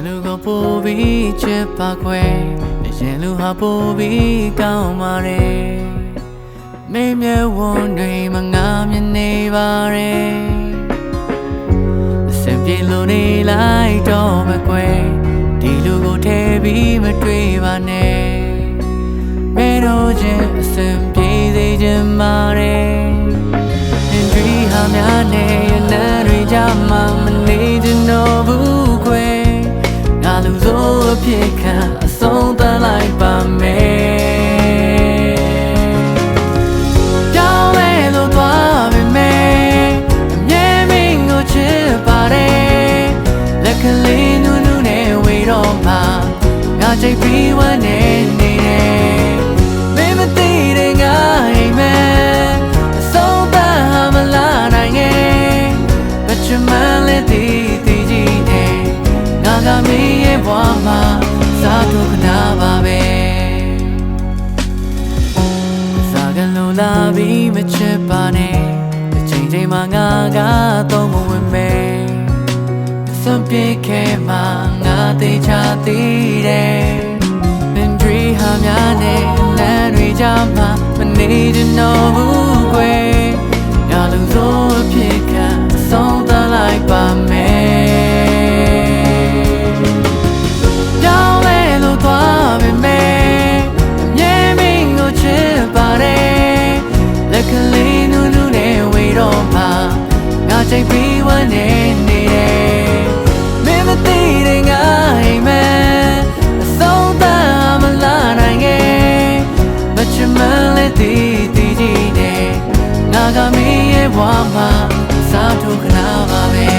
လူကိုပို့ပြီးချစ်ပါခွဲရင်လူဟာပို့ပြီးကောင်းပါတယ်မင်းမြဝန်းတွေမငါမြင်နေပါတယ်အစင်ပြေလို့နေလိုက်တော့မကွယ်ဒီလူကိုထဲပြီးမတွေ့ပါနဲ့မင်းတို့ချင်းအစင်ပြေစေချင်ပါတယ်ဒီဟာများနဲ့ရလန်းတွေကြမှာမနေချင်တော့ဘူးခွဲငါလူစိုးအဖြစ်ခံအဆုံးသတ်လိုက်ပါမယ်ပြောင်းလဲလို့သွားပေမဲ့အမြဲမင်းကိုချစ်ပါတယ်လက်ကလေးနူးနူးနဲ့ဝေတော့မှငါချိတ်ပြီးဝမ်းနေနေတယ်မင်းမသိတဲ့ငါအိမ်မဲငါမင်းရဲ့ဘဝမှာစားထုတ်ခနာပါပဲစားကလုံးလာပြီးမချစ်ပါနဲ့အချိန်ချိန်မှာငါကတော့မဝင်မယ်စွန့်ပြေခဲ့မှငါသိချသေးတယ်မင်းတွေဟာများနဲ့လမ်းတွေကြမှာမနေချင်တော့ဘူးကွယ်ငါလူစိုးအဖြစ်ခံအဆုံးသတ်လိုက်ပါမယ်ချိတ်ပြီးဝမ်းနေနေတယ်မင်းမသိတဲ့ငါအိမ်မဲအဆုံးသတ်မလာနိုင်ခဲ့မချင်မလဲတည်ကြည့်နေငါကမင်းရဲ့ဘဝမှာစားထုတ်ခနာပါပဲ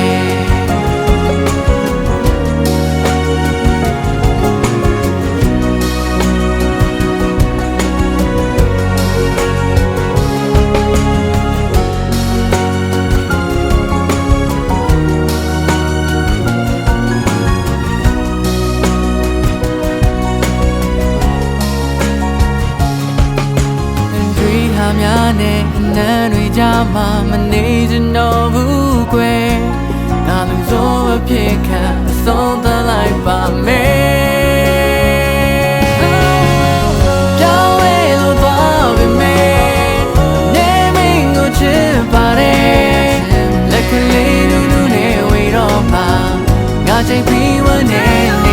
များနဲ့နန်းတွေကြမှာမနေချင်တော့ဘူးကွယ်ငါလူစိုးအဖြစ်ခံအဆုံးသတ်လိုက်ပါမယ်ပြောင်းလဲလို့သွားပေမဲ့နေမင်းကိုချစ်ပါတယ်လက်ကလေးနူးနူးနဲ့ဝေတော့မှငါချိန်ပြီးဝမ်းနေ